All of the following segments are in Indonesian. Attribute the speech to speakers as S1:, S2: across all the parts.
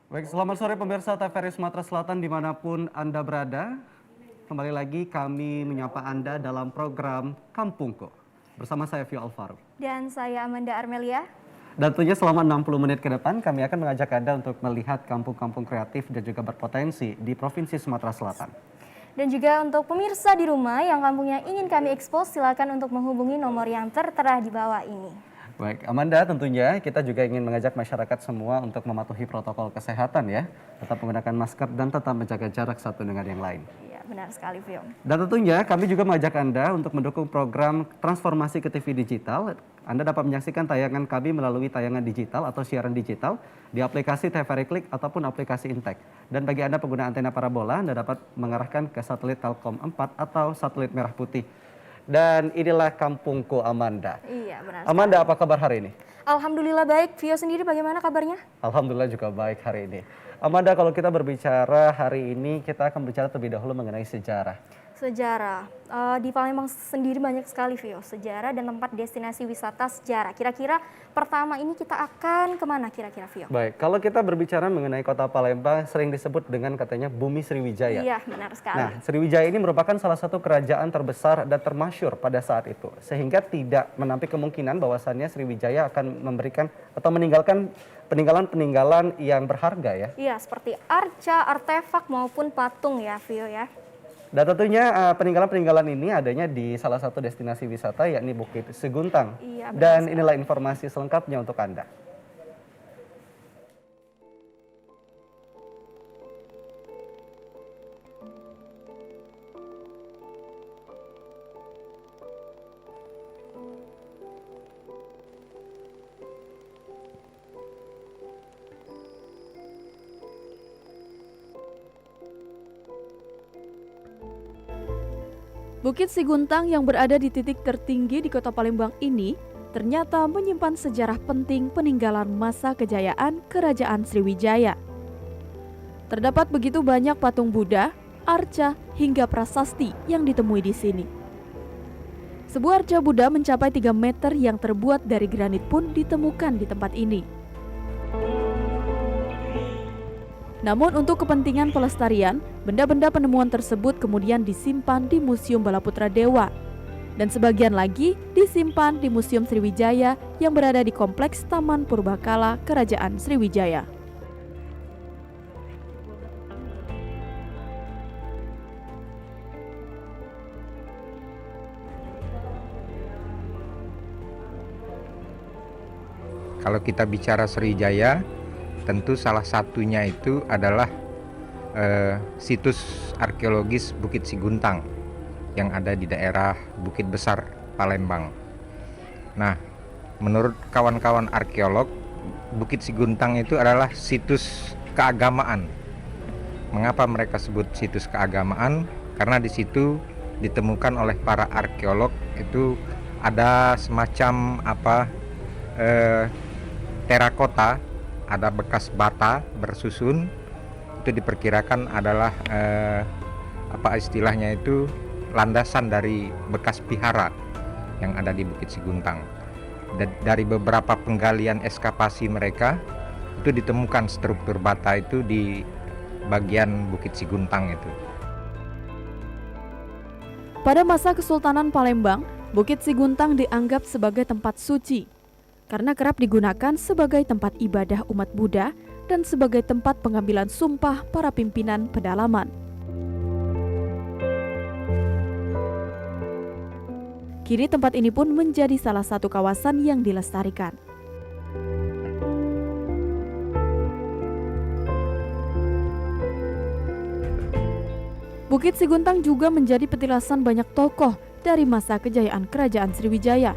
S1: Baik, selamat sore pemirsa TVRI Sumatera Selatan dimanapun Anda berada. Kembali lagi kami menyapa Anda dalam program Kampungku. Bersama saya Vio Alvaro.
S2: Dan saya Amanda Armelia.
S1: Dan tentunya selama 60 menit ke depan kami akan mengajak Anda untuk melihat kampung-kampung kreatif dan juga berpotensi di Provinsi Sumatera Selatan.
S2: Dan juga untuk pemirsa di rumah yang kampungnya ingin kami ekspos, silakan untuk menghubungi nomor yang tertera di bawah ini.
S1: Baik, Amanda, tentunya kita juga ingin mengajak masyarakat semua untuk mematuhi protokol kesehatan ya. Tetap menggunakan masker dan tetap menjaga jarak satu dengan yang lain.
S2: Iya, benar sekali, Vio.
S1: Dan tentunya kami juga mengajak Anda untuk mendukung program transformasi ke TV digital. Anda dapat menyaksikan tayangan kami melalui tayangan digital atau siaran digital di aplikasi TVRI Klik ataupun aplikasi Intek. Dan bagi Anda pengguna antena parabola, Anda dapat mengarahkan ke satelit Telkom 4 atau satelit merah putih. Dan inilah Kampungku Amanda.
S2: Iya, benar.
S1: Amanda, apa kabar hari ini?
S2: Alhamdulillah baik. Vio sendiri bagaimana kabarnya?
S1: Alhamdulillah juga baik hari ini. Amanda, kalau kita berbicara hari ini, kita akan berbicara terlebih dahulu mengenai sejarah.
S2: Sejarah. Di Palembang sendiri banyak sekali, Vio. Sejarah dan tempat destinasi wisata sejarah. Kira-kira pertama ini kita akan kemana kira-kira, Vio?
S1: Baik, kalau kita berbicara mengenai kota Palembang, sering disebut dengan katanya Bumi Sriwijaya.
S2: Iya, benar sekali.
S1: Nah, Sriwijaya ini merupakan salah satu kerajaan terbesar dan termasyur pada saat itu. Sehingga tidak menampik kemungkinan bahwasannya Sriwijaya akan memberikan atau meninggalkan peninggalan-peninggalan yang berharga ya.
S2: Iya, seperti arca, artefak maupun patung ya, Vio ya.
S1: Dan tentunya peninggalan-peninggalan ini adanya di salah satu destinasi wisata yakni Bukit Seguntang.
S2: Iya, benar
S1: Dan
S2: sekali.
S1: inilah informasi selengkapnya untuk Anda.
S3: Bukit Seguntang yang berada di titik tertinggi di kota Palembang ini ternyata menyimpan sejarah penting peninggalan masa kejayaan Kerajaan Sriwijaya. Terdapat begitu banyak patung Buddha, arca, hingga prasasti yang ditemui di sini. Sebuah arca Buddha mencapai 3 meter yang terbuat dari granit pun ditemukan di tempat ini. Namun untuk kepentingan pelestarian, benda-benda penemuan tersebut kemudian disimpan di Museum Balaputra Dewa. Dan sebagian lagi disimpan di Museum Sriwijaya yang berada di Kompleks Taman Purbakala Kerajaan Sriwijaya.
S4: Kalau kita bicara Sriwijaya, tentu salah satunya itu adalah situs arkeologis Bukit Seguntang yang ada di daerah Bukit Besar, Palembang. Nah, menurut kawan-kawan arkeolog, Bukit Seguntang itu adalah situs keagamaan. Mengapa mereka sebut situs keagamaan? Karena di situ ditemukan oleh para arkeolog itu ada semacam terakota, ada bekas bata bersusun. Itu diperkirakan adalah istilahnya itu landasan dari bekas vihara yang ada di Bukit Seguntang. Dari beberapa penggalian ekskavasi mereka itu ditemukan struktur bata itu di bagian Bukit Seguntang itu.
S3: Pada masa Kesultanan Palembang, Bukit Seguntang dianggap sebagai tempat suci karena kerap digunakan sebagai tempat ibadah umat Buddha dan sebagai tempat pengambilan sumpah para pimpinan pedalaman. Kini tempat ini pun menjadi salah satu kawasan yang dilestarikan. Bukit Seguntang juga menjadi petilasan banyak tokoh dari masa kejayaan Kerajaan Sriwijaya.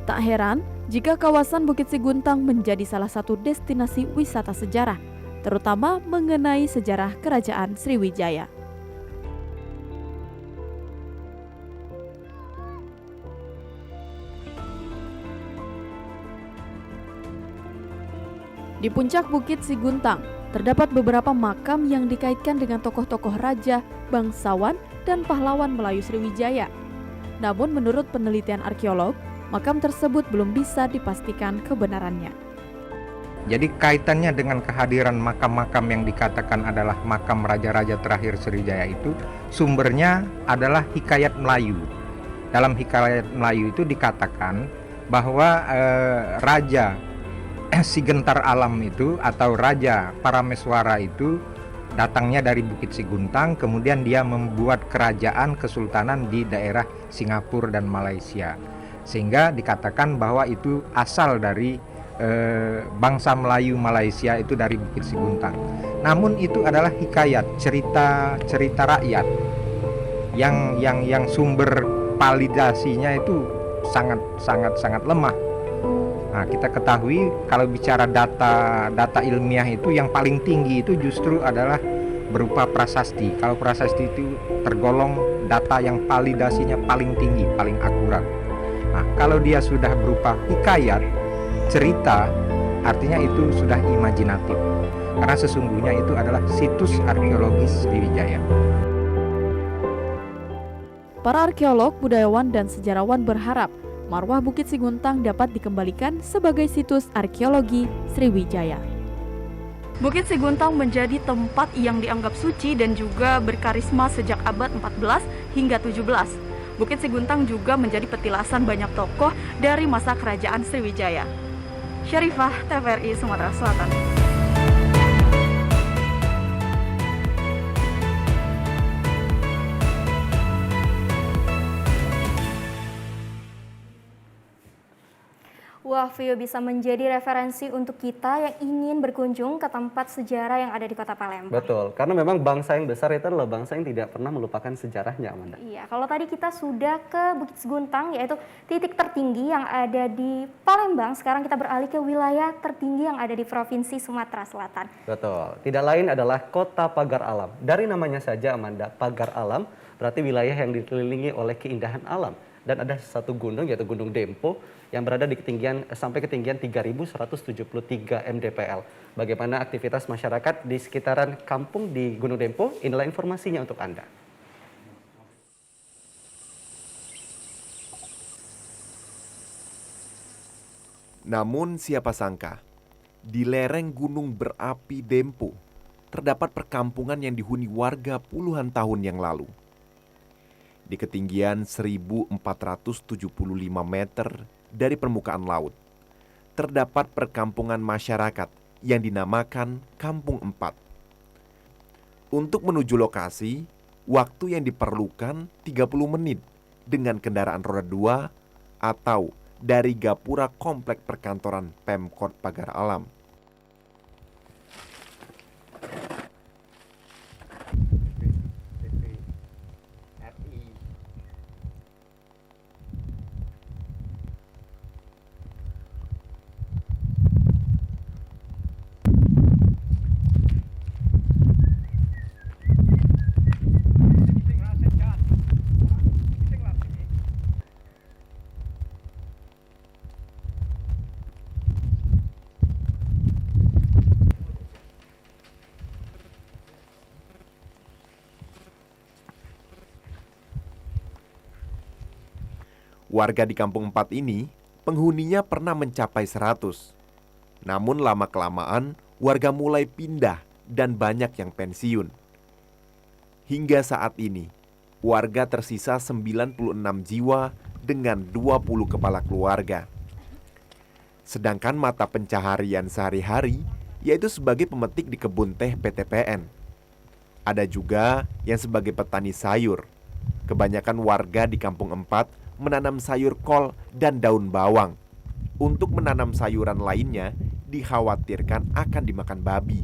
S3: Tak heran jika kawasan Bukit Seguntang menjadi salah satu destinasi wisata sejarah, terutama mengenai sejarah Kerajaan Sriwijaya. Di puncak Bukit Seguntang, terdapat beberapa makam yang dikaitkan dengan tokoh-tokoh raja, bangsawan, dan pahlawan Melayu Sriwijaya. Namun menurut penelitian arkeolog, makam tersebut belum bisa dipastikan kebenarannya.
S4: Jadi kaitannya dengan kehadiran makam-makam yang dikatakan adalah makam raja-raja terakhir Sriwijaya itu sumbernya adalah hikayat Melayu. Dalam hikayat Melayu itu dikatakan bahwa Raja Sigentar Alam itu atau Raja Parameswara itu datangnya dari Bukit Siguntang, kemudian dia membuat kerajaan kesultanan di daerah Singapura dan Malaysia. Sehingga dikatakan bahwa itu asal dari bangsa Melayu Malaysia itu dari Bukit Siguntang. Namun itu adalah hikayat, cerita rakyat yang sumber validasinya itu sangat lemah. Nah, kita ketahui kalau bicara data ilmiah itu yang paling tinggi itu justru adalah berupa prasasti. Kalau prasasti itu tergolong data yang validasinya paling tinggi, paling akurat. Nah, kalau dia sudah berupa hikayat, cerita, artinya itu sudah imajinatif. Karena sesungguhnya itu adalah situs arkeologis Sriwijaya.
S3: Para arkeolog, budayawan, dan sejarawan berharap marwah Bukit Siguntang dapat dikembalikan sebagai situs arkeologi Sriwijaya. Bukit Siguntang menjadi tempat yang dianggap suci dan juga berkarisma sejak abad 14 hingga 17. Bukit Siguntang juga menjadi petilasan banyak tokoh dari masa kerajaan Sriwijaya. Syarifah, TVRI Sumatera Selatan.
S2: Wah, Vio bisa menjadi referensi untuk kita yang ingin berkunjung ke tempat sejarah yang ada di Kota Palembang.
S1: Betul, karena memang bangsa yang besar itu adalah bangsa yang tidak pernah melupakan sejarahnya, Amanda.
S2: Iya, kalau tadi kita sudah ke Bukit Siguntang, yaitu titik tertinggi yang ada di Palembang, sekarang kita beralih ke wilayah tertinggi yang ada di Provinsi Sumatera Selatan.
S1: Betul, tidak lain adalah Kota Pagar Alam. Dari namanya saja, Amanda, Pagar Alam berarti wilayah yang dikelilingi oleh keindahan alam. Dan ada satu gunung, yaitu Gunung Dempo, yang berada di ketinggian sampai ketinggian 3.173 mdpl. Bagaimana aktivitas masyarakat di sekitaran kampung di Gunung Dempo? Inilah informasinya untuk Anda.
S5: Namun siapa sangka, di lereng gunung berapi Dempo terdapat perkampungan yang dihuni warga puluhan tahun yang lalu. Di ketinggian 1.475 meter dari permukaan laut, terdapat perkampungan masyarakat yang dinamakan Kampung Empat. Untuk menuju lokasi, waktu yang diperlukan 30 menit dengan kendaraan roda 2 atau dari gapura komplek perkantoran Pemkot Pagar Alam. Warga di Kampung Empat ini, penghuninya pernah mencapai 100. Namun lama-kelamaan, warga mulai pindah dan banyak yang pensiun. Hingga saat ini, warga tersisa 96 jiwa dengan 20 kepala keluarga. Sedangkan mata pencaharian sehari-hari yaitu sebagai pemetik di kebun teh PTPN. Ada juga yang sebagai petani sayur. Kebanyakan warga di Kampung Empat menanam sayur kol dan daun bawang. Untuk menanam sayuran lainnya dikhawatirkan akan dimakan babi.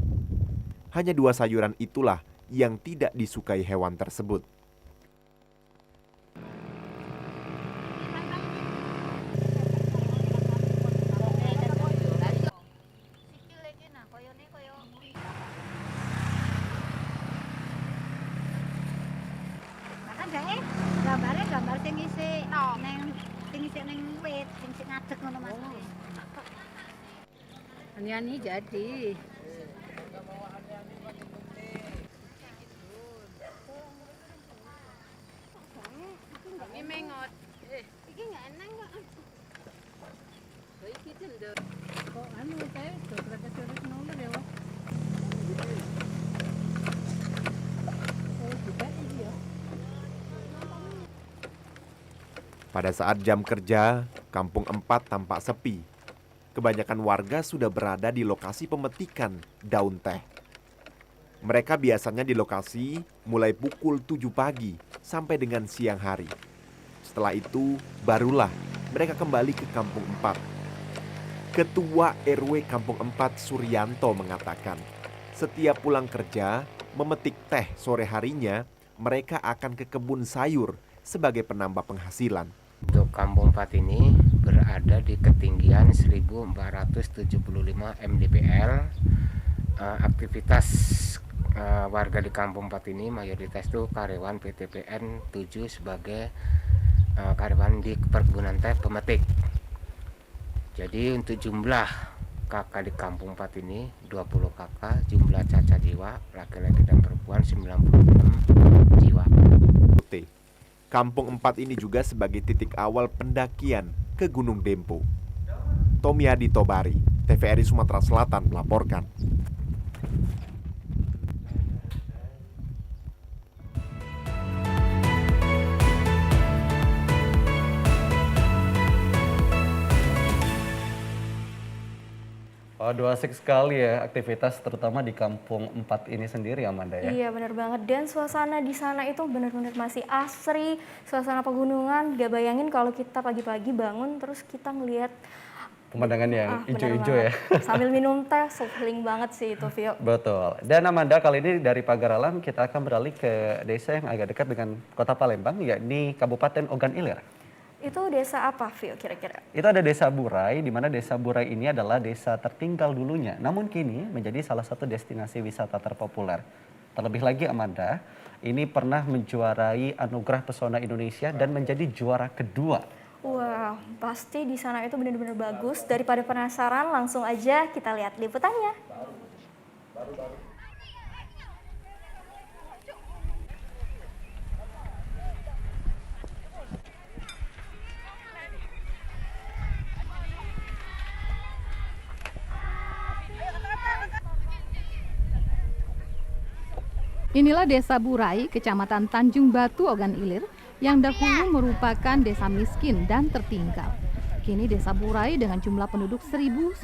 S5: Hanya 2 sayuran itulah yang tidak disukai hewan tersebut.
S6: Gambar sing isih ning wit, sing ngadeg ngono Mas. Ani jadi. Ini mengot. Iki enggak enak kok. Iki cendek. Kok anu saya
S5: Pada saat jam kerja, Kampung 4 tampak sepi. Kebanyakan warga sudah berada di lokasi pemetikan daun teh. Mereka biasanya di lokasi mulai pukul 7 pagi sampai dengan siang hari. Setelah itu, barulah mereka kembali ke Kampung 4. Ketua RW Kampung 4 Suryanto mengatakan, setiap pulang kerja, memetik teh sore harinya, mereka akan ke kebun sayur sebagai penambah penghasilan.
S7: Untuk Kampung 4 ini berada di ketinggian 1475 mdpl. Aktivitas warga di Kampung 4 ini mayoritas itu karyawan PTPN 7 sebagai karyawan di perkebunan teh pemetik. Jadi untuk jumlah kakak di Kampung 4 ini 20 kakak, jumlah cacat jiwa laki-laki dan perempuan 96 jiwa.
S5: Kampung 4 ini juga sebagai titik awal pendakian ke Gunung Dempo. Tomyadi Tobari, TVRI Sumatera Selatan melaporkan.
S1: Waduh, asik sekali ya aktivitas terutama di Kampung 4 ini sendiri, Amanda ya.
S2: Iya benar banget, dan suasana di sana itu benar-benar masih asri, suasana pegunungan. Gak bayangin kalau kita pagi-pagi bangun terus kita ngelihat
S1: Pemandangan yang
S2: benar
S1: hijau-hijau ya.
S2: banget. Sambil minum teh, so feeling banget sih itu, Vio.
S1: Betul. Dan Amanda, kali ini dari Pagar Alam kita akan beralih ke desa yang agak dekat dengan Kota Palembang, yakni Kabupaten Ogan Ilir.
S2: Itu desa apa, Vio, kira-kira?
S1: Itu ada Desa Burai, di mana Desa Burai ini adalah desa tertinggal dulunya, namun kini menjadi salah satu destinasi wisata terpopuler. Terlebih lagi Amanda, ini pernah menjuarai Anugerah Pesona Indonesia dan menjadi juara kedua.
S2: Wah, pasti di sana itu benar-benar bagus. Daripada penasaran, langsung aja kita lihat liputannya.
S8: Inilah Desa Burai, Kecamatan Tanjung Batu, Ogan Ilir, yang dahulu merupakan desa miskin dan tertinggal. Kini Desa Burai dengan jumlah penduduk 1.960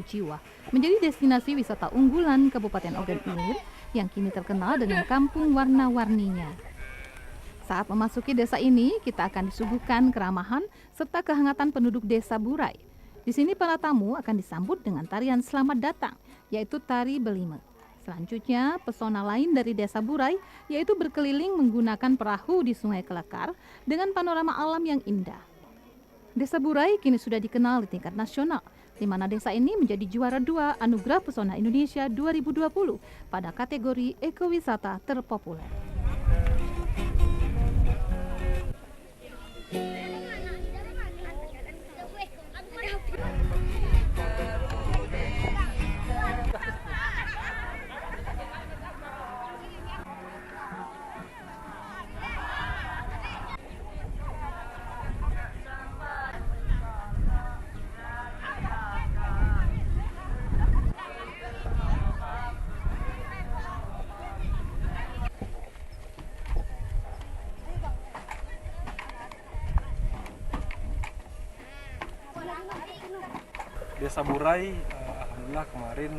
S8: jiwa menjadi destinasi wisata unggulan Kabupaten Ogan Ilir yang kini terkenal dengan kampung warna-warninya. Saat memasuki desa ini, kita akan disuguhkan keramahan serta kehangatan penduduk Desa Burai. Di sini para tamu akan disambut dengan tarian selamat datang, yaitu tari Belime. Selanjutnya, pesona lain dari Desa Burai yaitu berkeliling menggunakan perahu di Sungai Kelakar dengan panorama alam yang indah. Desa Burai kini sudah dikenal di tingkat nasional, di mana desa ini menjadi juara 2 Anugerah Pesona Indonesia 2020 pada kategori ekowisata terpopuler.
S9: Desa Burai, alhamdulillah kemarin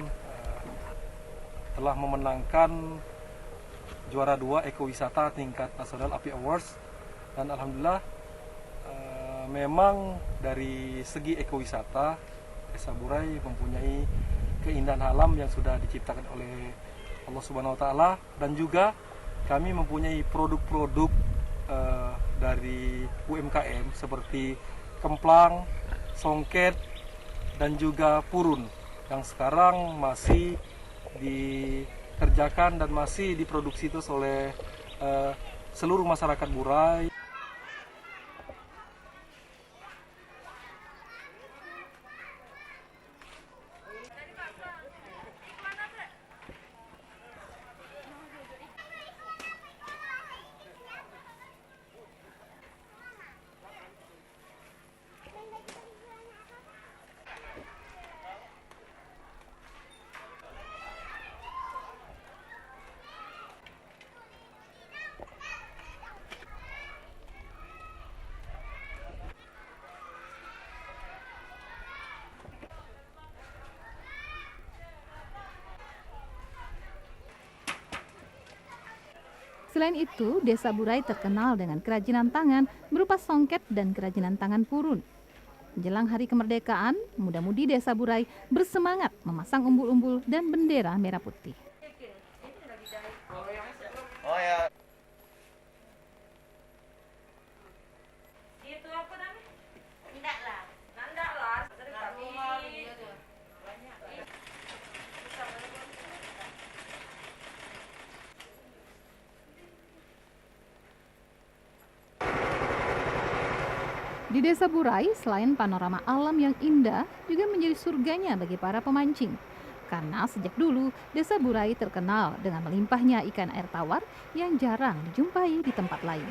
S9: telah memenangkan juara 2 ekowisata tingkat nasional API Awards, dan alhamdulillah memang dari segi ekowisata Desa Burai mempunyai keindahan alam yang sudah diciptakan oleh Allah Subhanahu wa taala, dan juga kami mempunyai produk-produk dari UMKM seperti kemplang, songket, dan juga purun yang sekarang masih dikerjakan dan masih diproduksi terus oleh seluruh masyarakat Burai.
S8: Selain itu, Desa Burai terkenal dengan kerajinan tangan berupa songket dan kerajinan tangan purun. Menjelang hari kemerdekaan, muda-mudi Desa Burai bersemangat memasang umbul-umbul dan bendera merah putih. Di Desa Burai, selain panorama alam yang indah, juga menjadi surganya bagi para pemancing. Karena sejak dulu, Desa Burai terkenal dengan melimpahnya ikan air tawar yang jarang dijumpai di tempat lain.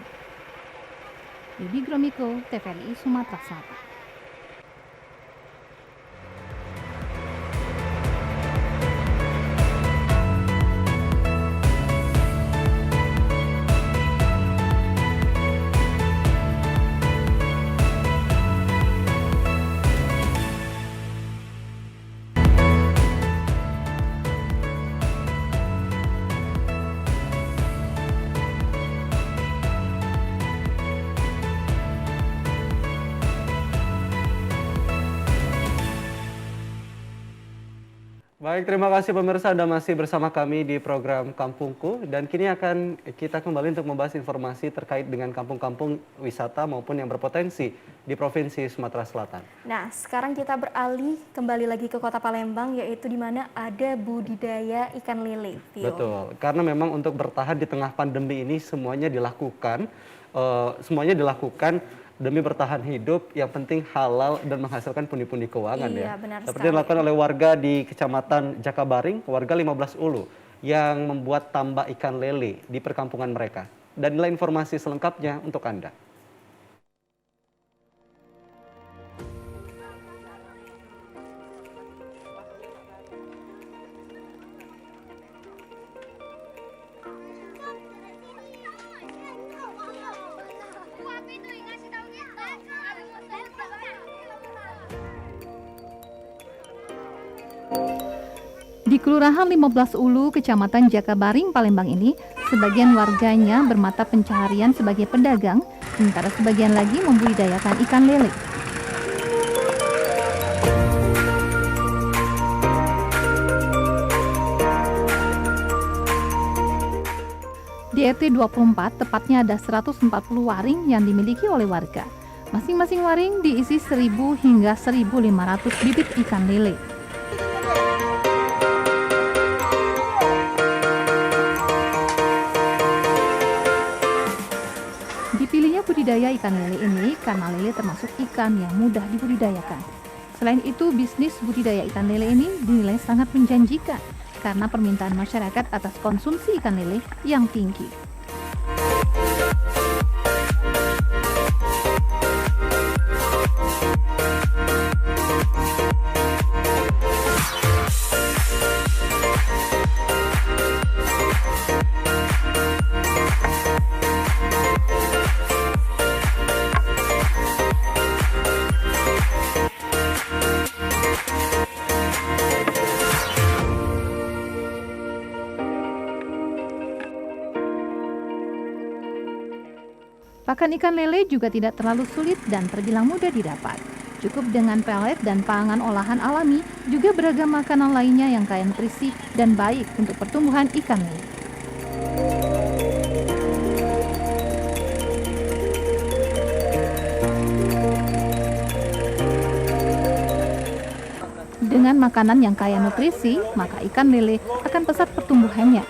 S8: Yudi Gromiko, TVRI Sumatera Selatan.
S1: Baik, terima kasih pemirsa Anda masih bersama kami di program Kampungku, dan kini akan kita kembali untuk membahas informasi terkait dengan kampung-kampung wisata maupun yang berpotensi di Provinsi Sumatera Selatan.
S2: Nah, sekarang kita beralih kembali lagi ke Kota Palembang, yaitu di mana ada budidaya ikan lele. Tio.
S1: Betul, karena memang untuk bertahan di tengah pandemi ini semuanya dilakukan demi bertahan hidup, yang penting halal dan menghasilkan pundi-pundi keuangan.
S2: Iya,
S1: ya.
S2: benar
S1: Seperti
S2: sekali.
S1: yang dilakukan oleh warga di Kecamatan Jakabaring, warga 15 Ulu, yang membuat tambak ikan lele di perkampungan mereka. Dan inilah informasi selengkapnya untuk Anda.
S8: Di Kelurahan 15 Ulu, Kecamatan Jakabaring, Palembang ini, sebagian warganya bermata pencaharian sebagai pedagang, sementara sebagian lagi membudidayakan ikan lele. Di RT 24, tepatnya ada 140 waring yang dimiliki oleh warga. Masing-masing waring diisi 1.000 hingga 1.500 bibit ikan lele. Dipilihnya budidaya ikan lele ini karena lele termasuk ikan yang mudah dibudidayakan. Selain itu, bisnis budidaya ikan lele ini dinilai sangat menjanjikan karena permintaan masyarakat atas konsumsi ikan lele yang tinggi. Pakan ikan lele juga tidak terlalu sulit dan terbilang mudah didapat. Cukup dengan pelet dan pangan olahan alami, juga beragam makanan lainnya yang kaya nutrisi dan baik untuk pertumbuhan ikan lele. Dengan makanan yang kaya nutrisi, maka ikan lele akan pesat pertumbuhannya.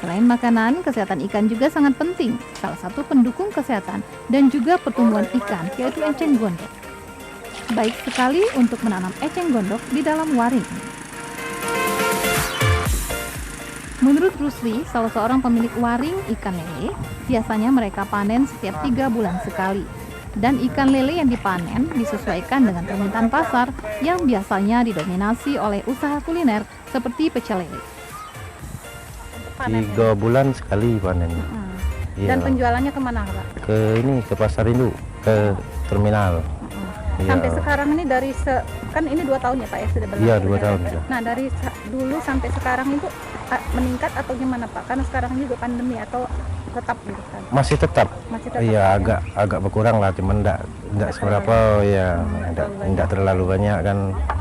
S8: Selain makanan, kesehatan ikan juga sangat penting. Salah satu pendukung kesehatan dan juga pertumbuhan ikan yaitu eceng gondok. Baik sekali untuk menanam eceng gondok di dalam waring. Menurut Rusli, salah seorang pemilik waring ikan lele, biasanya mereka panen setiap 3 bulan sekali. Dan ikan lele yang dipanen disesuaikan dengan permintaan pasar yang biasanya didominasi oleh usaha kuliner seperti pecel lele.
S10: 3 bulan sekali panennya.
S8: Dan penjualannya kemana, Pak?
S10: Ke pasar induk, ke terminal.
S8: Sampai sekarang ini kan ini 2 tahun ya Pak ya sudah berlaku.
S10: Iya, 2 tahun sudah.
S8: Nah dari dulu sampai sekarang itu meningkat atau gimana Pak? Karena sekarang juga pandemi atau tetap gitu kan?
S10: Masih tetap.
S8: Masih tetap.
S10: Iya, agak berkurang lah, cuman enggak seberapa ya, enggak terlalu banyak kan.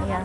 S8: Iya.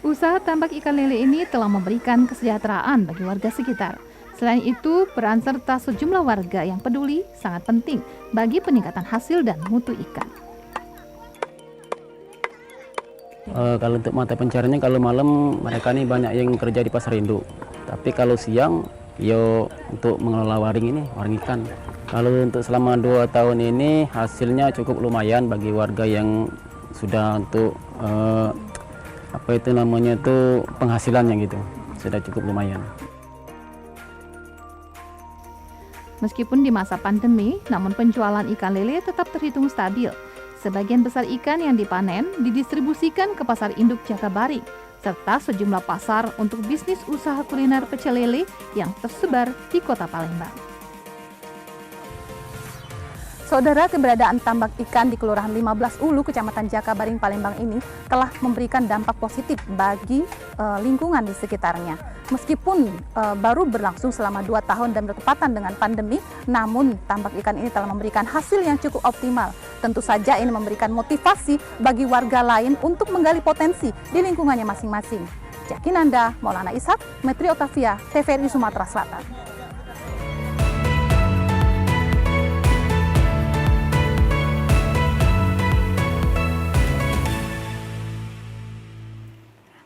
S8: Usaha tambak ikan lele ini telah memberikan kesejahteraan bagi warga sekitar. Selain itu, peran serta sejumlah warga yang peduli sangat penting bagi peningkatan hasil dan mutu ikan.
S11: Kalau untuk mata pencariannya, kalau malam mereka nih banyak yang kerja di pasar induk. Tapi kalau siang, untuk mengelola waring ikan. Kalau untuk selama 2 tahun ini hasilnya cukup lumayan bagi warga yang sudah untuk penghasilannya gitu, sudah cukup lumayan.
S8: Meskipun di masa pandemi, namun penjualan ikan lele tetap terhitung stabil. Sebagian besar ikan yang dipanen didistribusikan ke pasar induk Jakabaring, serta sejumlah pasar untuk bisnis usaha kuliner pecel lele yang tersebar di Kota Palembang. Saudara, keberadaan tambak ikan di Kelurahan 15 Ulu, Kecamatan Jakabaring, Palembang ini telah memberikan dampak positif bagi lingkungan di sekitarnya. Meskipun baru berlangsung selama 2 tahun dan bertepatan dengan pandemi, namun tambak ikan ini telah memberikan hasil yang cukup optimal. Tentu saja ini memberikan motivasi bagi warga lain untuk menggali potensi di lingkungannya masing-masing. Jakinanda, Maulana Ishak, Metri Otavia, TVRI Sumatera Selatan.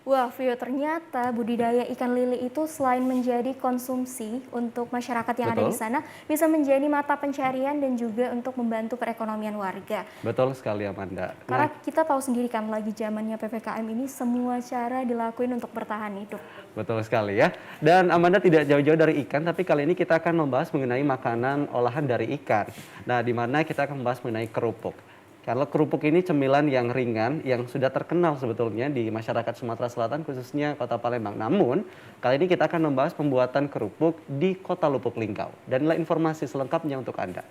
S2: Wah, Vio, ternyata budidaya ikan lele itu selain menjadi konsumsi untuk masyarakat yang ada di sana, bisa menjadi mata pencarian dan juga untuk membantu perekonomian warga.
S1: Betul sekali, Amanda.
S2: Karena kita tahu sendiri kan, lagi zamannya PPKM ini semua cara dilakuin untuk bertahan hidup.
S1: Betul sekali ya. Dan Amanda tidak jauh-jauh dari ikan, tapi kali ini kita akan membahas mengenai makanan olahan dari ikan. Nah, di mana kita akan membahas mengenai kerupuk. Kalau kerupuk ini cemilan yang ringan, yang sudah terkenal sebetulnya di masyarakat Sumatera Selatan, khususnya Kota Palembang. Namun, kali ini kita akan membahas pembuatan kerupuk di Kota Lubuk Linggau. Dan inilah informasi selengkapnya untuk Anda.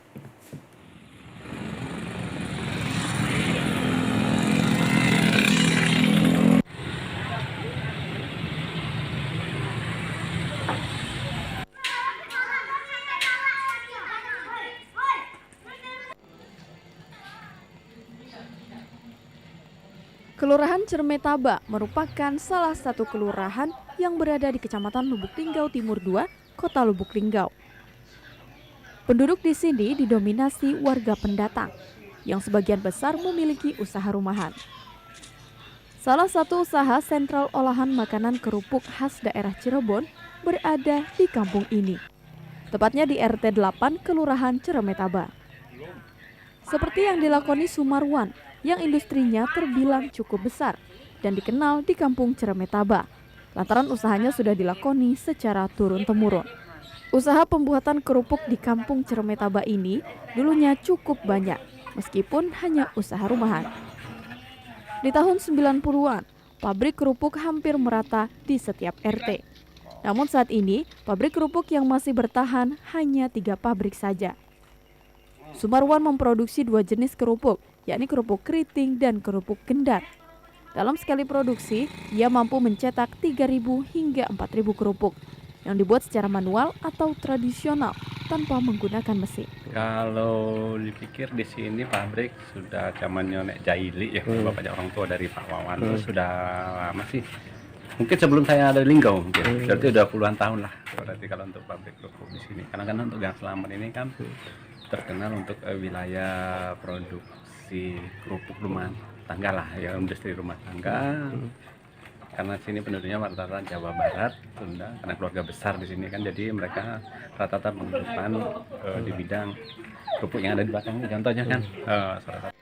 S3: Kelurahan Cermetaba merupakan salah satu kelurahan yang berada di Kecamatan Lubuk Linggau Timur 2, Kota Lubuk Linggau. Penduduk di sini didominasi warga pendatang, yang sebagian besar memiliki usaha rumahan. Salah satu usaha sentral olahan makanan kerupuk khas daerah Cirebon berada di kampung ini, tepatnya di RT 8 Kelurahan Cermetaba. Seperti yang dilakoni Sumarwan, yang industrinya terbilang cukup besar dan dikenal di kampung Cermetaba, lantaran usahanya sudah dilakoni secara turun-temurun. Usaha pembuatan kerupuk di kampung Cermetaba ini dulunya cukup banyak, meskipun hanya usaha rumahan. Di tahun 90-an, pabrik kerupuk hampir merata di setiap RT. Namun saat ini, pabrik kerupuk yang masih bertahan hanya 3 pabrik saja. Sumarwan memproduksi 2 jenis kerupuk, yakni kerupuk keriting dan kerupuk gendar. Dalam sekali produksi, ia mampu mencetak 3.000 hingga 4.000 kerupuk yang dibuat secara manual atau tradisional tanpa menggunakan mesin.
S12: Kalau dipikir di sini pabrik sudah zamannya Nek Jaili ya, bapaknya orang tua dari Pak Wawan, itu sudah lama sih. Mungkin sebelum saya ada di Linggau, mungkin berarti udah puluhan tahun lah. Berarti kalau untuk pabrik kerupuk di sini, karena kan untuk Gang Selamat ini kan terkenal untuk wilayah produksi kerupuk rumah tangga lah, ya industri rumah tangga. Karena sini penduduknya rata-rata Jawa Barat, Sunda, karena keluarga besar di sini kan, jadi mereka rata-rata menghidupan di bidang kerupuk yang ada di belakang. Contohnya kan, salah satu.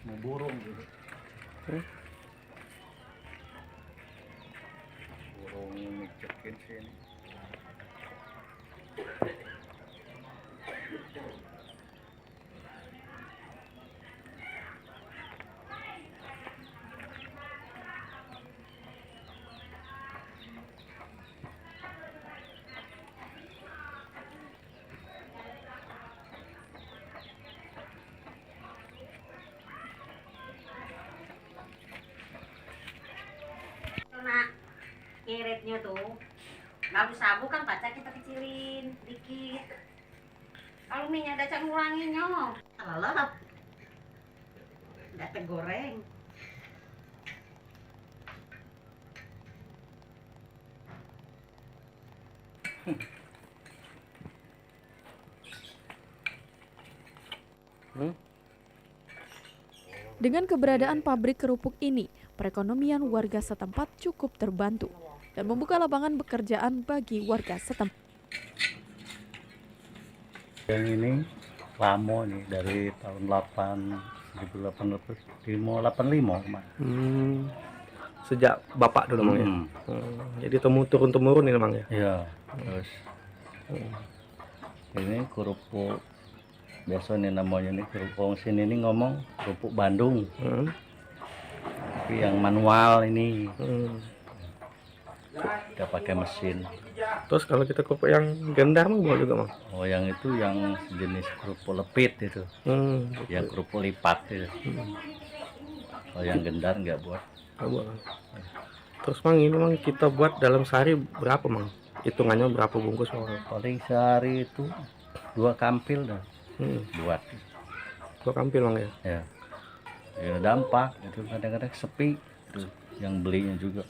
S12: Mau burung gitu. Burung ngecekin sini.
S6: Ngiritnya tuh lalu sabu kan baca kita kecilin dikit, kalau minyak ada nguranginnya lelep nggak tegoreng.
S3: Dengan keberadaan pabrik kerupuk ini, perekonomian warga setempat cukup terbantu dan membuka lapangan pekerjaan bagi warga setempat.
S12: Yang ini lama nih dari tahun 1885 kemarin.
S9: Sejak bapak dulu Mang ya. Jadi turun-temurun ini Mang ya.
S12: Iya, terus ini kerupuk biasa nih namanya nih kerupuk sini nih ngomong kerupuk Bandung. Tapi yang manual ini. Kita pakai mesin.
S9: Terus kalau kita kerupuk yang gendar Mang boleh juga Mang?
S12: Oh yang itu yang jenis kerupuk lepit itu. Yang kerupuk lipat itu. Kalau yang gendar nggak buat.
S9: Terus Mang ini Mang kita buat dalam sehari berapa Mang? Hitungannya berapa bungkus Mang?
S12: Paling sehari itu 2 kampil dah. Buat
S9: 2 kampil Mang ya?
S12: Ya dampak itu kadang-kadang sepi itu yang belinya juga.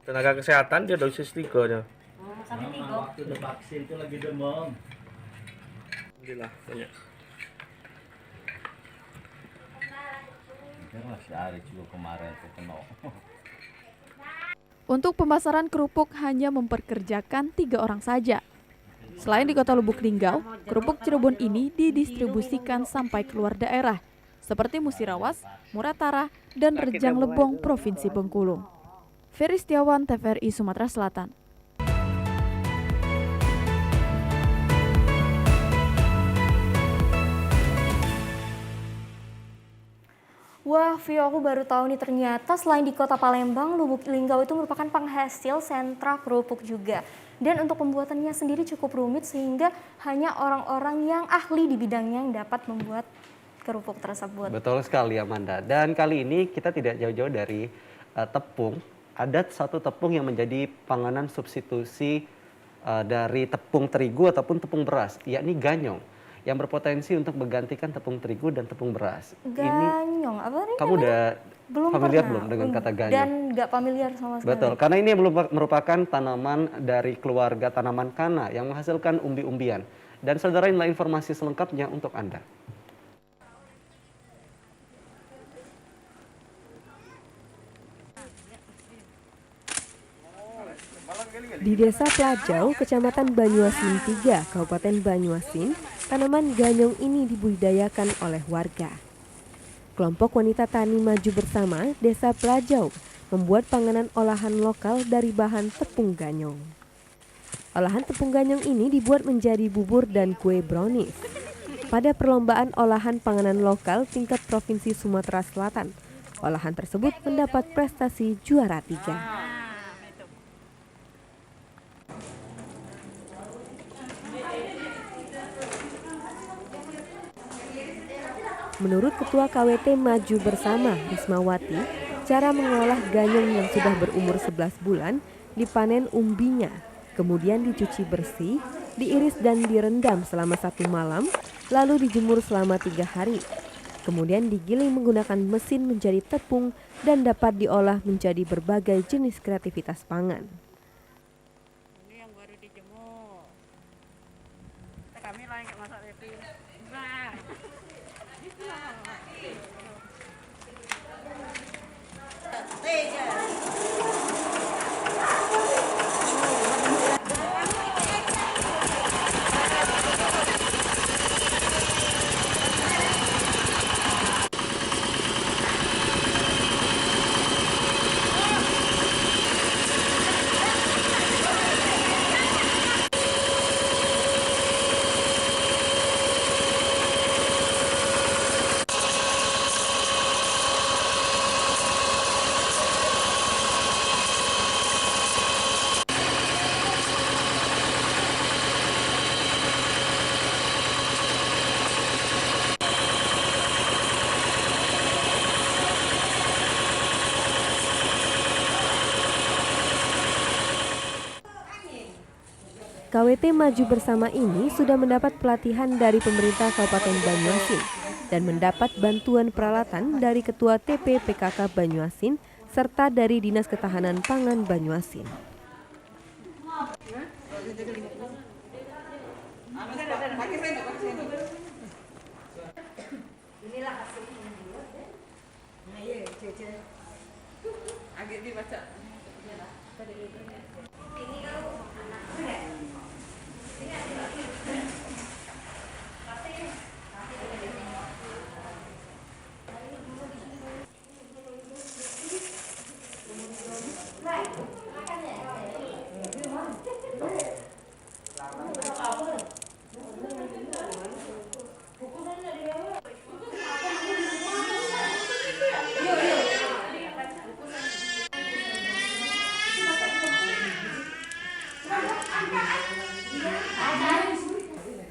S9: Tenaga kesehatan dia dosis 3 aja.
S6: Sampai 3.
S12: Waktu udah vaksin itu lagi demam.
S9: Alhamdulillah banyak.
S12: Masih ada juga kemarin tuh kena.
S3: Untuk pemasaran kerupuk hanya memperkerjakan 3 orang saja. Selain di Kota Lubuk Linggau, kerupuk Cirebon ini didistribusikan sampai keluar daerah, seperti Musirawas, Muratara, dan Rejang Lebong, Provinsi Bengkulu. Ferry Setiawan, TVRI Sumatera Selatan.
S2: Wah, Vio, aku baru tahu nih ternyata selain di Kota Palembang, Lubuk Linggau itu merupakan penghasil sentra kerupuk juga. Dan untuk pembuatannya sendiri cukup rumit sehingga hanya orang-orang yang ahli di bidangnya yang dapat membuat kerupuk tersebut.
S1: Betul sekali Amanda. Dan kali ini kita tidak jauh-jauh dari tepung. Ada satu tepung yang menjadi panganan substitusi dari tepung terigu ataupun tepung beras, yakni ganyong, yang berpotensi untuk menggantikan tepung terigu dan tepung beras.
S2: Ganyong, apa nih?
S1: Kamu udah
S2: belum
S1: familiar
S2: pernah.
S1: belum dengan kata ganyong?
S2: Dan nggak familiar sama sekali.
S1: Betul, karena ini merupakan tanaman dari keluarga tanaman kana yang menghasilkan umbi-umbian. Dan saudara, inilah informasi selengkapnya untuk Anda.
S13: Di Desa Plajau, Kecamatan Banyuasin 3, Kabupaten Banyuasin, tanaman ganyong ini dibudidayakan oleh warga. Kelompok wanita tani maju bersama Desa Plajau membuat panganan olahan lokal dari bahan tepung ganyong. Olahan tepung ganyong ini dibuat menjadi bubur dan kue brownies. Pada perlombaan olahan panganan lokal tingkat Provinsi Sumatera Selatan, olahan tersebut mendapat prestasi juara 3. Menurut Ketua KWT Maju Bersama, Rismawati, cara mengolah ganyong yang sudah berumur 11 bulan, dipanen umbinya, kemudian dicuci bersih, diiris dan direndam selama 1 malam, lalu dijemur selama 3 hari. Kemudian digiling menggunakan mesin menjadi tepung dan dapat diolah menjadi berbagai jenis kreativitas pangan.
S6: Ini yang baru dijemur. Kami lagi masak itu. Nah.
S13: PDT Maju Bersama ini sudah mendapat pelatihan dari pemerintah Kabupaten Banyuasin dan mendapat bantuan peralatan dari Ketua TP PKK Banyuasin serta dari Dinas Ketahanan Pangan Banyuasin.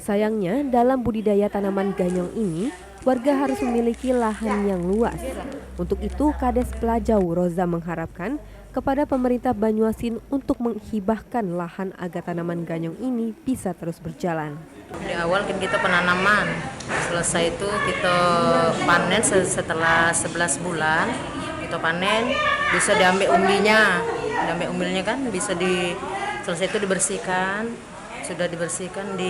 S13: Sayangnya, dalam budidaya tanaman ganyong ini, warga harus memiliki lahan yang luas. Untuk itu, Kades Pelajau Roza mengharapkan kepada pemerintah Banyuasin untuk menghibahkan lahan agar tanaman ganyong ini bisa terus berjalan.
S14: Di awal kan kita penanaman, selesai itu kita panen setelah 11 bulan, kita panen, bisa diambil umbinya. Diambil umbinya kan bisa selesai itu dibersihkan. Sudah dibersihkan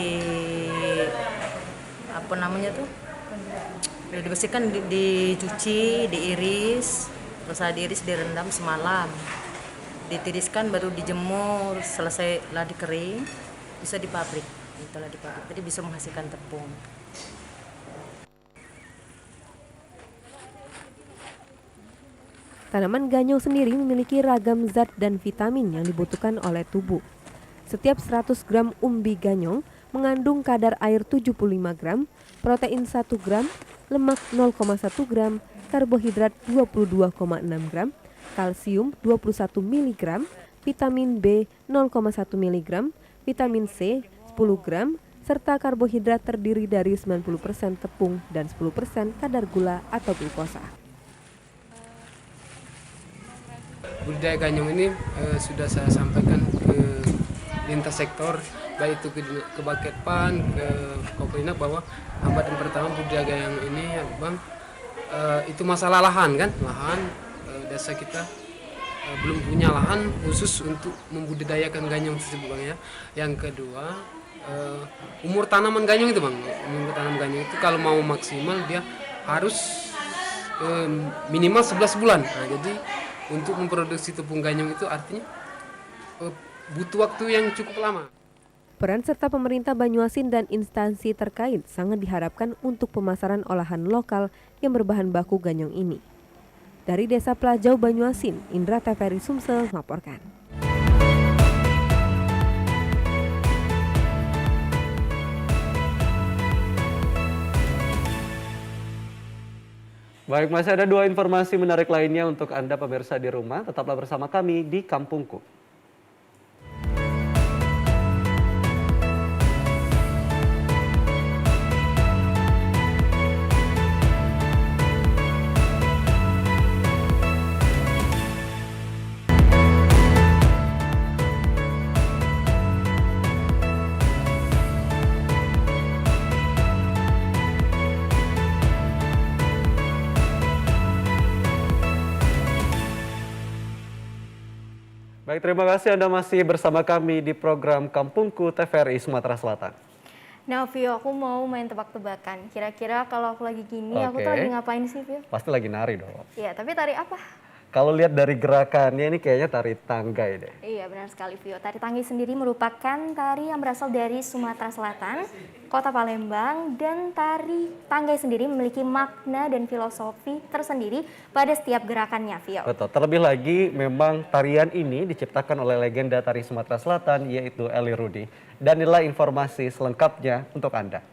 S14: dibersihkan, dicuci, diiris, selesai diiris direndam semalam, ditiriskan baru dijemur, selesai lah dikering, bisa di pabrik, jadi bisa menghasilkan tepung.
S13: Tanaman ganyong sendiri memiliki ragam zat dan vitamin yang dibutuhkan oleh tubuh. Setiap 100 gram umbi ganyong mengandung kadar air 75 gram, protein 1 gram, lemak 0,1 gram, karbohidrat 22,6 gram, kalsium 21 mg, vitamin B 0,1 mg, vitamin C 10 gram, serta karbohidrat terdiri dari 90% tepung dan 10% kadar gula atau glukosa.
S15: Budidaya ganyong ini sudah saya sampaikan ke lintas sektor, baik itu ke Baketpan, ke Koprinap, bahwa hambatan pertama budidaya ganyong ini ya Bang, itu masalah lahan kan, desa kita belum punya lahan khusus untuk membudidayakan ganyong tersebut Bang ya. Yang kedua, umur tanaman ganyong itu Bang, umur tanaman ganyong itu kalau mau maksimal dia harus minimal 11 bulan. Nah, jadi untuk memproduksi tepung ganyong itu artinya butuh waktu yang cukup lama.
S13: Peran serta pemerintah Banyuasin dan instansi terkait sangat diharapkan untuk pemasaran olahan lokal yang berbahan baku ganyong ini. Dari Desa Pelajau Banyuasin, Indra TVRI Sumsel melaporkan.
S1: Baik, masih ada dua informasi menarik lainnya untuk Anda pemirsa di rumah. Tetaplah bersama kami di Kampungku. Baik, terima kasih Anda masih bersama kami di program Kampungku TVRI Sumatera Selatan.
S2: Nah, Vio, aku mau main tebak-tebakan. Kira-kira kalau aku lagi gini, aku tuh lagi ngapain sih, Vio?
S1: Pasti lagi nari dong.
S2: Iya, tapi tari apa?
S1: Kalau lihat dari gerakannya ini kayaknya tari tanggai deh.
S2: Iya, benar sekali, Vio. Tari tanggai sendiri merupakan tari yang berasal dari Sumatera Selatan, Kota Palembang, dan tari tanggai sendiri memiliki makna dan filosofi tersendiri pada setiap gerakannya, Vio.
S1: Betul. Terlebih lagi, memang tarian ini diciptakan oleh legenda tari Sumatera Selatan, yaitu Eli Rudi. Dan inilah informasi selengkapnya untuk Anda.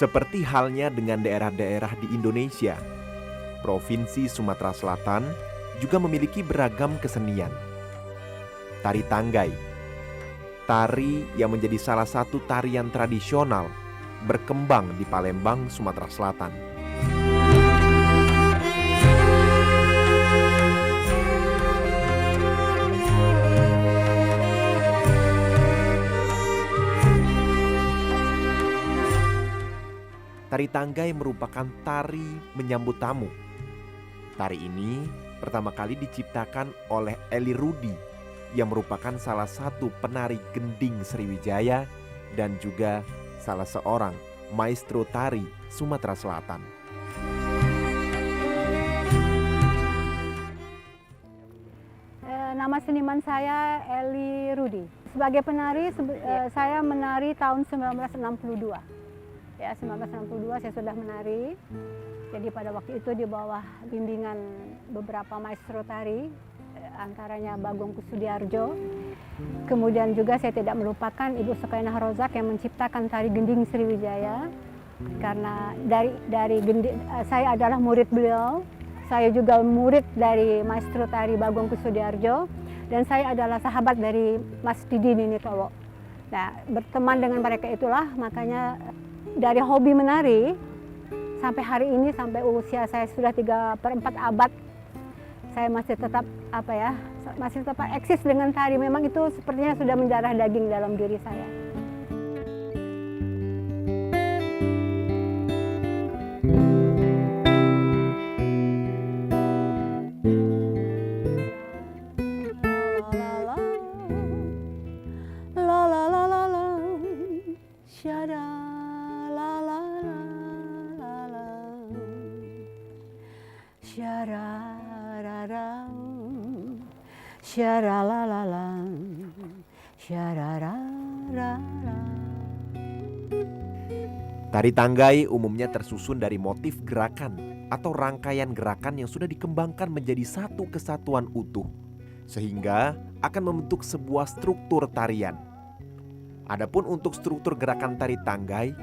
S5: Seperti halnya dengan daerah-daerah di Indonesia, Provinsi Sumatera Selatan juga memiliki beragam kesenian. Tari Tanggai, tari yang menjadi salah satu tarian tradisional berkembang di Palembang, Sumatera Selatan. Tari Tanggai merupakan tari menyambut tamu. Tari ini pertama kali diciptakan oleh Eli Rudi yang merupakan salah satu penari gending Sriwijaya dan juga salah seorang maestro tari Sumatera Selatan.
S16: Nama seniman saya Eli Rudi. Sebagai penari, saya menari tahun 1962. Ya, 1962 saya sudah menari. Jadi pada waktu itu di bawah bimbingan beberapa maestro tari, antaranya Bagong Kusudiarjo. Kemudian juga saya tidak melupakan Ibu Sukainah Rozak yang menciptakan tari gending Sriwijaya. Karena dari gending, saya adalah murid beliau. Saya juga murid dari maestro tari Bagong Kusudiarjo. Dan saya adalah sahabat dari Mas Didi Ninitowo. Nah, berteman dengan mereka itulah makanya dari hobi menari sampai hari ini, sampai usia saya sudah 3/4 abad, saya masih tetap masih tetap eksis dengan tari. Memang itu sepertinya sudah mendarah daging dalam diri saya.
S5: Tari Tanggai umumnya tersusun dari motif gerakan atau rangkaian gerakan yang sudah dikembangkan menjadi satu kesatuan utuh, sehingga akan membentuk sebuah struktur tarian. Adapun untuk struktur gerakan tari Tanggai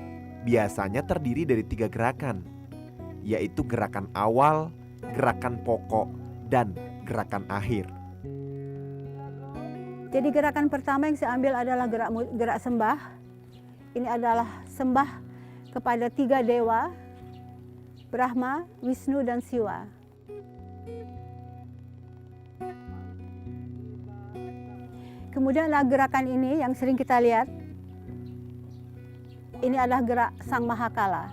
S5: biasanya terdiri dari 3 gerakan, yaitu gerakan awal, gerakan pokok, dan gerakan akhir.
S16: Jadi gerakan pertama yang saya ambil adalah gerak sembah. Ini adalah sembah kepada 3 dewa, Brahma, Wisnu, dan Siwa. Kemudian gerakan ini yang sering kita lihat, ini adalah gerak Sang Mahakala.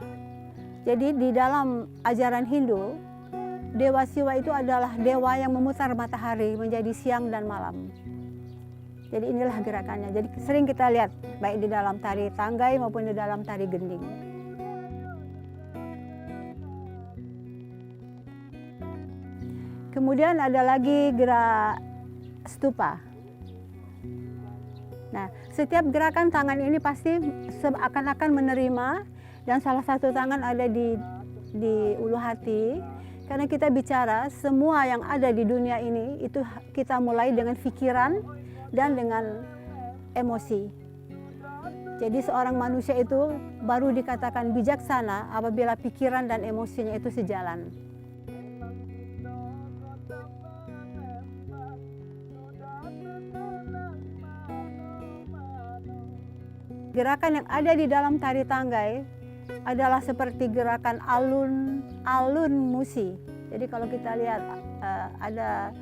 S16: Jadi di dalam ajaran Hindu, Dewa Siwa itu adalah dewa yang memutar matahari menjadi siang dan malam. Jadi inilah gerakannya. Jadi sering kita lihat baik di dalam tari Tanggai maupun di dalam tari gending. Kemudian ada lagi gerak stupa. Nah, setiap gerakan tangan ini pasti seakan-akan menerima, dan salah satu tangan ada di ulu hati. Karena kita bicara semua yang ada di dunia ini itu kita mulai dengan pikiran dan dengan emosi. Jadi seorang manusia itu baru dikatakan bijaksana apabila pikiran dan emosinya itu sejalan. Gerakan yang ada di dalam tari Tanggai adalah seperti gerakan alun musi. Jadi kalau kita lihat ada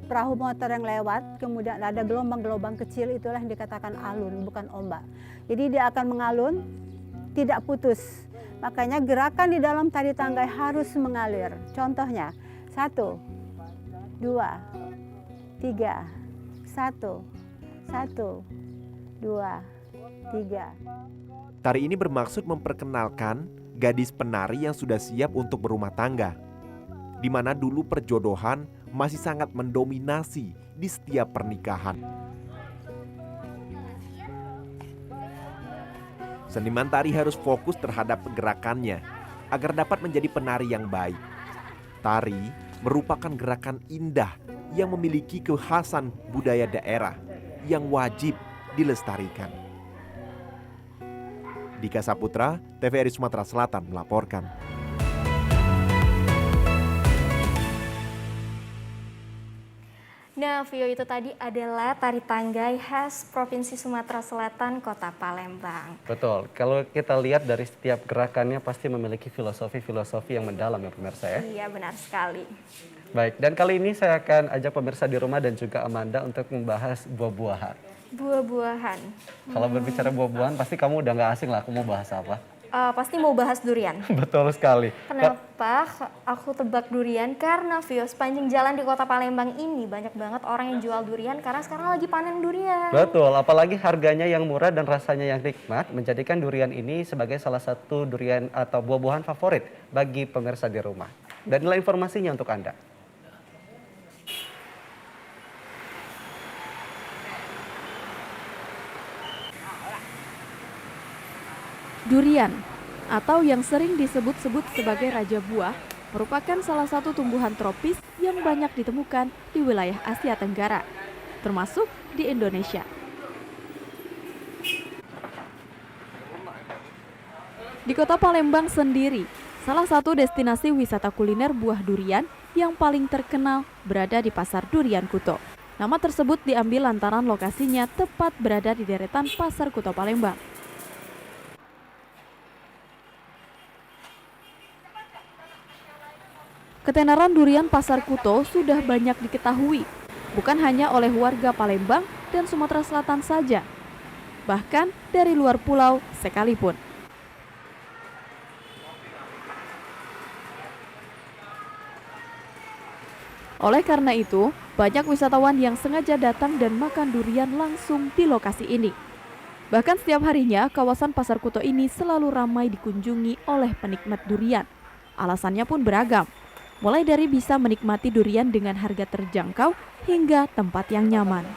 S16: perahu motor yang lewat, kemudian ada gelombang-gelombang kecil, itulah yang dikatakan alun, bukan ombak. Jadi dia akan mengalun, tidak putus. Makanya gerakan di dalam tari Tanggai harus mengalir. Contohnya, 1, 2, 3, 1, 1, 2, 3.
S5: Tari ini bermaksud memperkenalkan gadis penari yang sudah siap untuk berumah tangga, di mana dulu perjodohan masih sangat mendominasi di setiap pernikahan. Seniman tari harus fokus terhadap gerakannya agar dapat menjadi penari yang baik. Tari merupakan gerakan indah yang memiliki kekhasan budaya daerah yang wajib dilestarikan. Dika Saputra, TVRI Sumatera Selatan melaporkan.
S2: Nah, Vio, itu tadi adalah tari tanggai khas Provinsi Sumatera Selatan, Kota Palembang.
S1: Betul, kalau kita lihat dari setiap gerakannya pasti memiliki filosofi-filosofi yang mendalam ya pemirsa ya.
S2: Iya, benar sekali.
S1: Baik, dan kali ini saya akan ajak pemirsa di rumah dan juga Amanda untuk membahas buah-buahan.
S2: Buah-buahan.
S1: Kalau berbicara buah-buahan pasti kamu udah nggak asing lah aku mau bahas apa.
S2: Pasti mau bahas durian.
S1: Betul sekali.
S2: Kenapa aku tebak durian? Karena Vio, sepanjang jalan di Kota Palembang ini banyak banget orang yang jual durian karena sekarang lagi panen durian.
S1: Betul, apalagi harganya yang murah dan rasanya yang nikmat menjadikan durian ini sebagai salah satu durian atau buah-buahan favorit bagi pemirsa di rumah. Dan inilah informasinya untuk Anda.
S3: Durian, atau yang sering disebut-sebut sebagai raja buah, merupakan salah satu tumbuhan tropis yang banyak ditemukan di wilayah Asia Tenggara, termasuk di Indonesia. Di Kota Palembang sendiri, salah satu destinasi wisata kuliner buah durian yang paling terkenal berada di Pasar Durian Kuto. Nama tersebut diambil lantaran lokasinya tepat berada di deretan Pasar Kuto Palembang. Ketenaran durian Pasar Kuto sudah banyak diketahui, bukan hanya oleh warga Palembang dan Sumatera Selatan saja, bahkan dari luar pulau sekalipun. Oleh karena itu, banyak wisatawan yang sengaja datang dan makan durian langsung di lokasi ini. Bahkan setiap harinya, kawasan Pasar Kuto ini selalu ramai dikunjungi oleh penikmat durian. Alasannya pun beragam. Mulai dari bisa menikmati durian dengan harga terjangkau hingga tempat yang nyaman.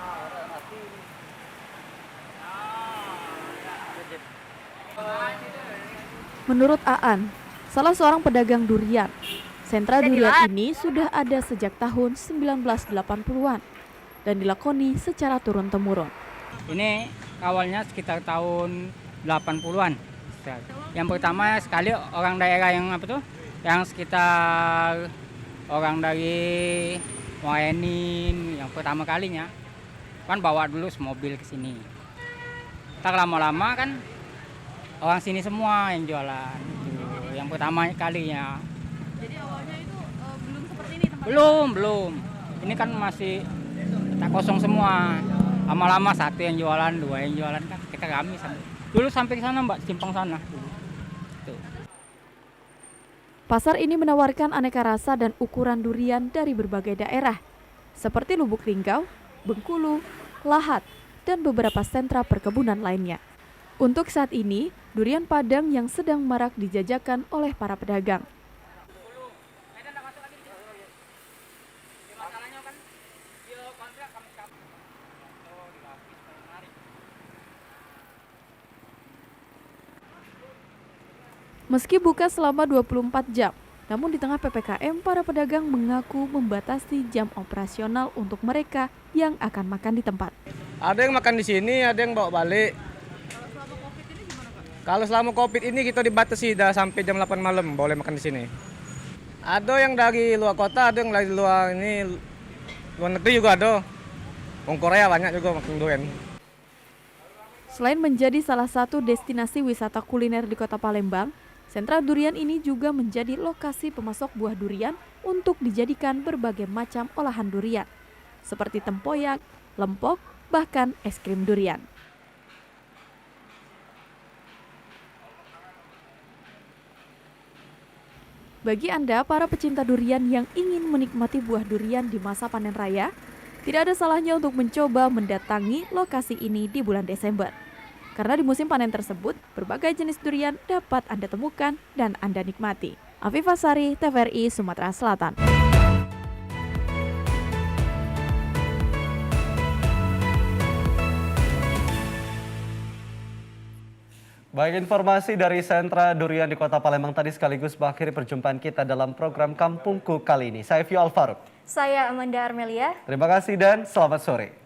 S3: Menurut Aan, salah seorang pedagang durian, sentra durian ini sudah ada sejak tahun 1980-an dan dilakoni secara turun-temurun.
S17: Ini awalnya sekitar tahun 80-an. Yang pertama sekali orang daerah yang yang sekitar orang dari Moenin yang pertama kalinya kan bawa dulu semobil ke sini. Tak lama-lama kan orang sini semua yang jualan itu yang pertama kalinya.
S3: Jadi awalnya itu belum seperti ini tempatnya?
S17: Belum. Ini kan masih tak kosong semua. Lama-lama satu yang jualan, dua yang jualan kan kita rame dulu sampai ke sana Mbak, simpang sana.
S3: Pasar ini menawarkan aneka rasa dan ukuran durian dari berbagai daerah, seperti Lubuk Linggau, Bengkulu, Lahat, dan beberapa sentra perkebunan lainnya. Untuk saat ini, durian Padang yang sedang marak dijajakan oleh para pedagang. Meski buka selama 24 jam, namun di tengah PPKM, para pedagang mengaku membatasi jam operasional untuk mereka yang akan makan di tempat.
S18: Ada yang makan di sini, ada yang bawa balik. Kalau selama Covid ini kita dibatasi dah sampai jam 8 malam boleh makan di sini. Ada yang dari luar kota, ada yang dari luar negeri juga ada. Orang Korea banyak juga makan durian.
S3: Selain menjadi salah satu destinasi wisata kuliner di Kota Palembang, sentra durian ini juga menjadi lokasi pemasok buah durian untuk dijadikan berbagai macam olahan durian, seperti tempoyak, lempok, bahkan es krim durian. Bagi Anda, para pecinta durian yang ingin menikmati buah durian di masa panen raya, tidak ada salahnya untuk mencoba mendatangi lokasi ini di bulan Desember. Karena di musim panen tersebut, berbagai jenis durian dapat Anda temukan dan Anda nikmati. Afifah Sari, TVRI Sumatera Selatan.
S1: Baik, informasi dari sentra durian di Kota Palembang tadi sekaligus mengakhiri perjumpaan kita dalam program Kampungku kali ini. Saya Vio Alfaruk.
S2: Saya Amanda Armelia.
S1: Terima kasih dan selamat sore.